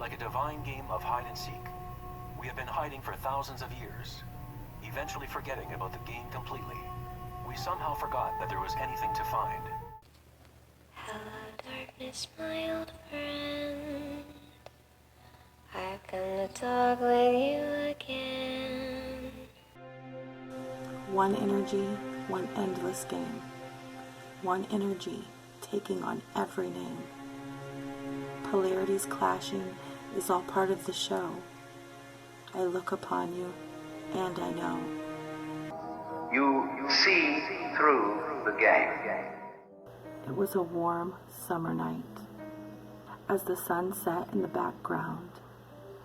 like a divine game of hide and seek. We have been hiding for thousands of years, eventually forgetting about the game completely. We somehow forgot that there was anything to find. Hello, darkness, my old friend. I've come to talk with you again. One energy, one endless game. One energy taking on every name. Polarities clashing is all part of the show. I look upon you, and I know. You see through the game. It was a warm summer night. As the sun set in the background,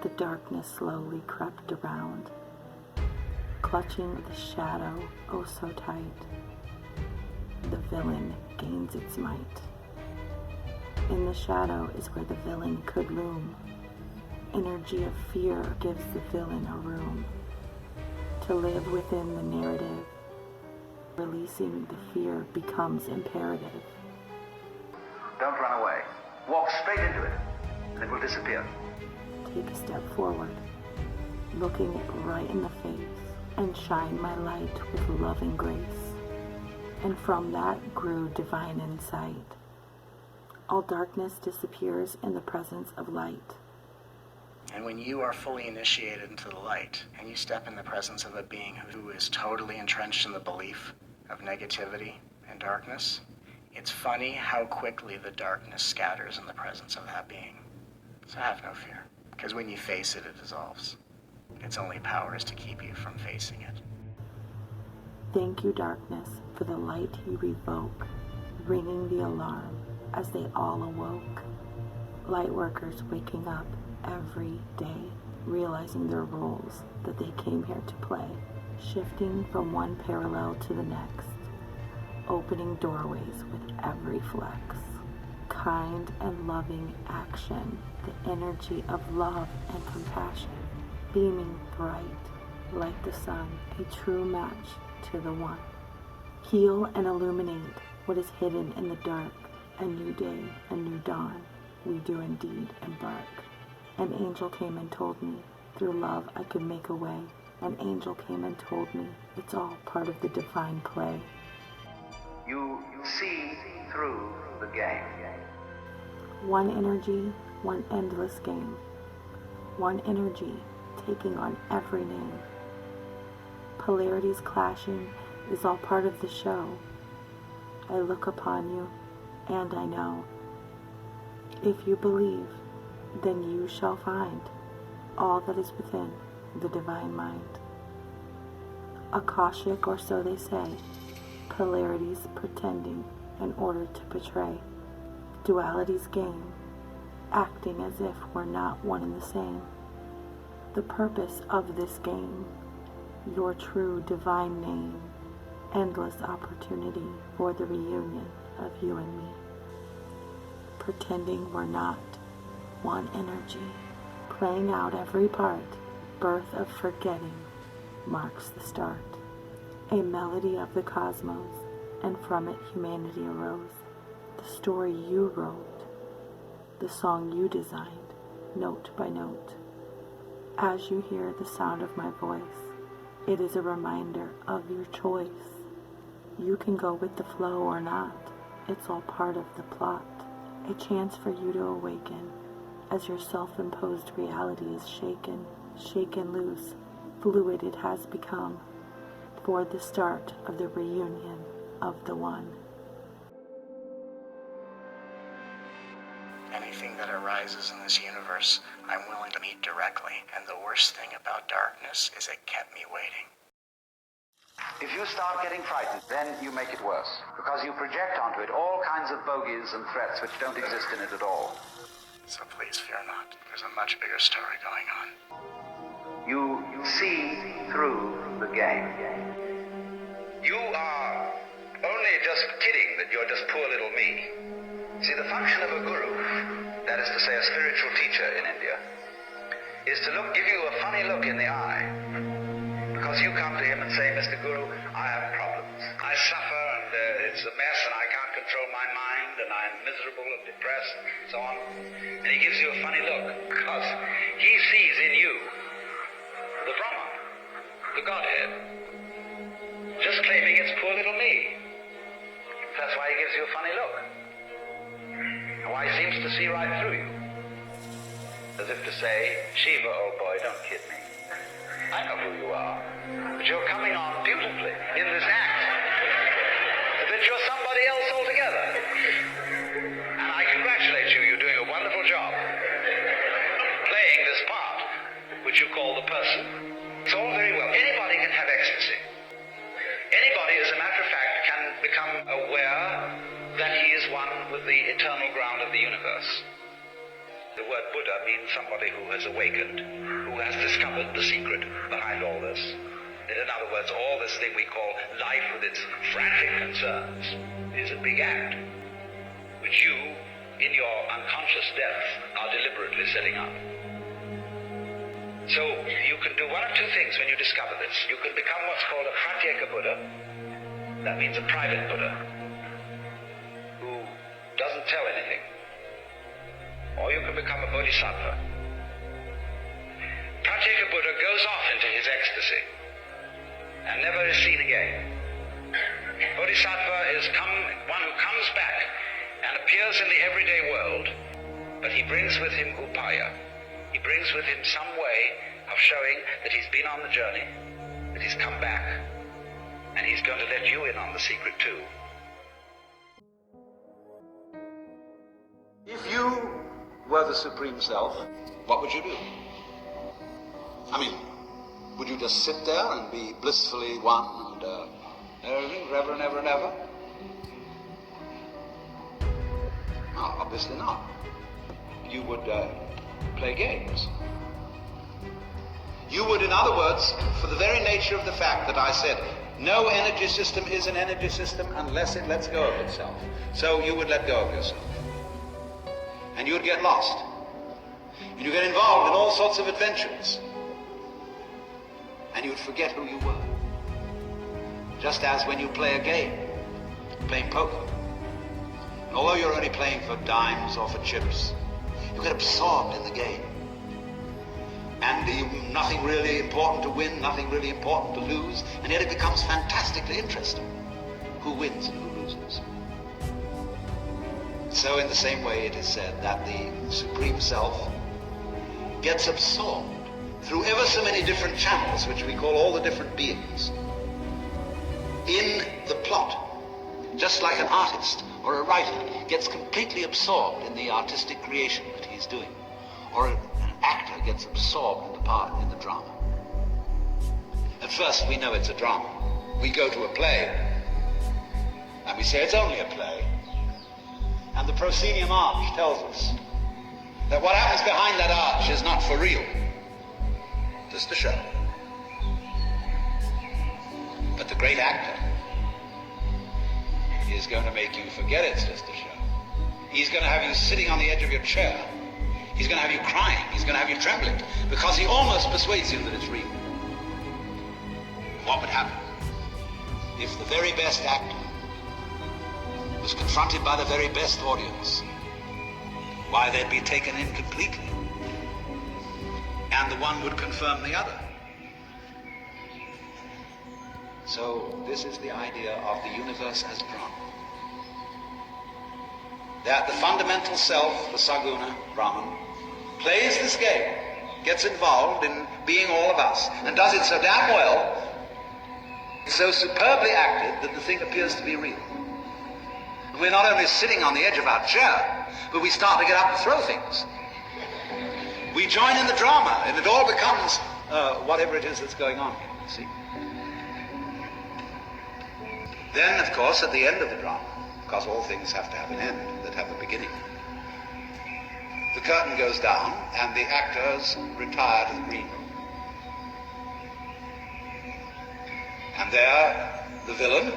the darkness slowly crept around, clutching the shadow oh so tight. The villain gains its might. In the shadow is where the villain could loom. Energy of fear gives the villain a room to live within the narrative. Releasing the fear becomes imperative. Don't run away. Walk straight into it, and it will disappear. Take a step forward, looking it right in the face, and shine my light with loving grace. And from that grew divine insight. All darkness disappears in the presence of light. And when you are fully initiated into the light, and you step in the presence of a being who is totally entrenched in the belief of negativity and darkness, it's funny how quickly the darkness scatters in the presence of that being. So have no fear, because when you face it, it dissolves. Its only power is to keep you from facing it. Thank you, darkness, for the light you revoke, ringing the alarm as they all awoke. Lightworkers waking up every day, realizing their roles that they came here to play, shifting from one parallel to the next, opening doorways with every flex. Kind and loving action, the energy of love and compassion, beaming bright like the sun, a true match to the one. Heal and illuminate what is hidden in the dark. A new day, a new dawn, we do indeed embark. An angel came and told me, through love I could make a way. An angel came and told me, it's all part of the divine play. You see through the game. One energy, one endless game. One energy taking on every name. Polarities clashing is all part of the show. I look upon you, and I know. If you believe, then you shall find all that is within the divine mind. Akashic, or so they say, polarities pretending in order to portray. Duality's game, acting as if we're not one and the same. The purpose of this game, your true divine name, endless opportunity for the reunion of you and me. Pretending we're not one energy, playing out every part, birth of forgetting marks the start. A melody of the cosmos, and from it humanity arose. The story you wrote, the song you designed, note by note. As you hear the sound of my voice, it is a reminder of your choice. You can go with the flow or not. It's all part of the plot. A chance for you to awaken as your self-imposed reality is shaken loose. Fluid it has become for the start of the reunion of the one. Anything that arises in this universe, I'm willing to meet directly. And the worst thing about darkness is it kept me waiting. If you start getting frightened, then you make it worse, because you project onto it all kinds of bogies and threats which don't exist in it at all. So please fear not. There's a much bigger story going on. You see through the game. You are only just kidding that you're just poor little me. See, the function of a guru, that is to say a spiritual teacher in India, is to give you a funny look in the eye. Because you come to him and say, Mr. Guru, I have problems. I suffer and it's a mess and I can't control my mind and I'm miserable and depressed and so on. And he gives you a funny look because he sees in you the Brahman, the Godhead, just claiming it's poor little me. That's why he gives you a funny look. And why he seems to see right through you. As if to say, Shiva, old boy, don't kid me. I know who you are. But you're coming on beautifully in this act. As if you're somebody else altogether. And I congratulate you. You're doing a wonderful job. Playing this part, which you call the person. It's all very well. Anybody can have ecstasy. Anybody, as a matter of fact, can become aware that he is one with the eternal ground of the universe. The word Buddha means somebody who has awakened, who has discovered the secret behind all this. In other words, all this thing we call life with its frantic concerns is a big act, which you, in your unconscious depth, are deliberately setting up. So you can do one of two things when you discover this. You can become what's called a pratyeka Buddha. That means a private Buddha, who doesn't tell anything. Or you can become a bodhisattva. Pratyeka Buddha goes off into his ecstasy and never is seen again. Bodhisattva is one who comes back and appears in the everyday world, but he brings with him upaya. He brings with him some way of showing that he's been on the journey, that he's come back, and he's going to let you in on the secret too. If you were the Supreme Self, what would you do? I mean, would you just sit there and be blissfully one and everything forever and ever and ever? No, obviously not. You would play games. You would, in other words, for the very nature of the fact that I said, no energy system is an energy system unless it lets go of itself. So you would let go of yourself. And you would get lost. And you get involved in all sorts of adventures. And you would forget who you were. Just as when you play a game, playing poker. And although you're only playing for dimes or for chips, you get absorbed in the game. And nothing really important to win, nothing really important to lose, and yet it becomes fantastically interesting. Who wins and who loses. So in the same way it is said that the Supreme Self gets absorbed through ever so many different channels, which we call all the different beings, in the plot, just like an artist or a writer gets completely absorbed in the artistic creation that he's doing, or an actor gets absorbed in the part in the drama. At first we know it's a drama. We go to a play and we say it's only a play, and the proscenium arch tells us that what happens behind that arch is not for real, just a show. But the great actor is going to make you forget it's just a show. He's going to have you sitting on the edge of your chair. He's going to have you crying. He's going to have you trembling, because he almost persuades you that it's real. What would happen if the very best actor was confronted by the very best audience? Why, they'd be taken in completely, and the one would confirm the other. So this is the idea of the universe as drama. That the fundamental self, the Saguna, Brahman, plays this game, gets involved in being all of us, and does it so damn well, so superbly acted that the thing appears to be real. And we're not only sitting on the edge of our chair, but we start to get up and throw things. We join in the drama, and it all becomes whatever it is that's going on here, you see. Then, of course, at the end of the drama, because all things have to have an end that have a beginning, the curtain goes down and the actors retire to the green room. And there, the villain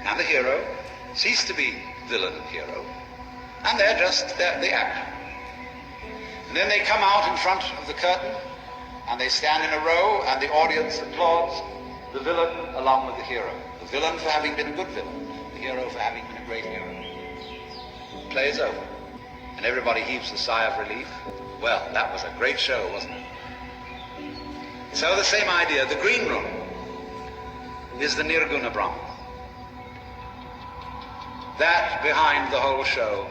and the hero cease to be villain and hero, and they're the actor. And then they come out in front of the curtain, and they stand in a row, and the audience applauds the villain along with the hero. The villain for having been a good villain, the hero for having been a great hero. Play is over, and everybody heaves a sigh of relief. Well, that was a great show, wasn't it? So the same idea, the green room is the Nirguna Brahman. That behind the whole show,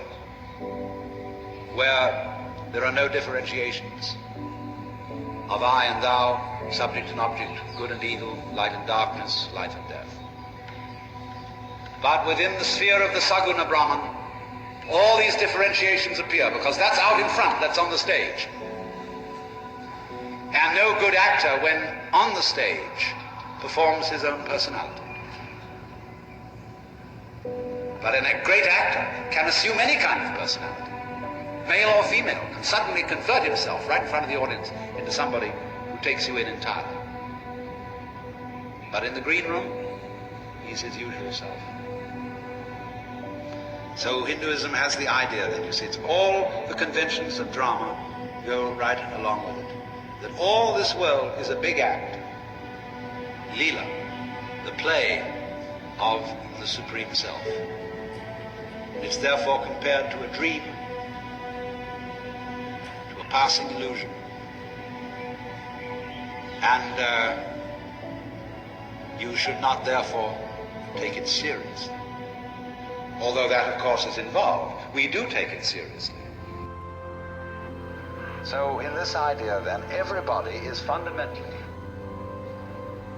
where there are no differentiations of I and thou, subject and object, good and evil, light and darkness, life and death. But within the sphere of the Saguna Brahman, all these differentiations appear, because that's out in front, that's on the stage. And no good actor, when on the stage, performs his own personality. But a great actor can assume any kind of personality, male or female, can suddenly convert himself right in front of the audience into somebody who takes you in entirely. But in the green room, he's his usual self. So Hinduism has the idea that, you see, it's all the conventions of drama go right along with it. That all this world is a big act, Leela, the play of the Supreme Self. It's therefore compared to a dream, to a passing illusion. And you should not therefore take it seriously. Although that, of course, is involved. We do take it seriously. So in this idea, then, everybody is fundamentally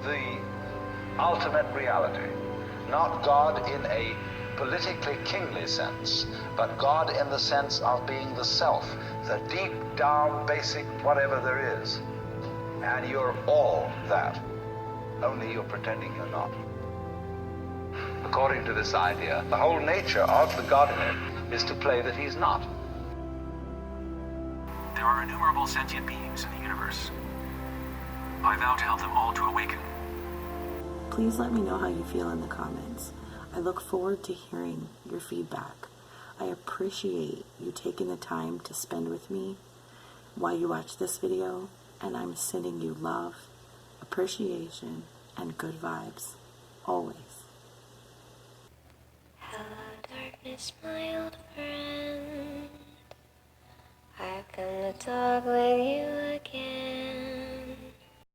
the ultimate reality. Not God in a politically kingly sense, but God in the sense of being the self, the deep down basic whatever there is. And you're all that, only you're pretending you're not. According to this idea, the whole nature of the Godhead is to play that he's not. There are innumerable sentient beings in the universe. I vow to help them all to awaken. Please let me know how you feel in the comments. I look forward to hearing your feedback. I appreciate you taking the time to spend with me while you watch this video, and I'm sending you love, appreciation, and good vibes, always. Hello, darkness, my old friend. I've come to talk with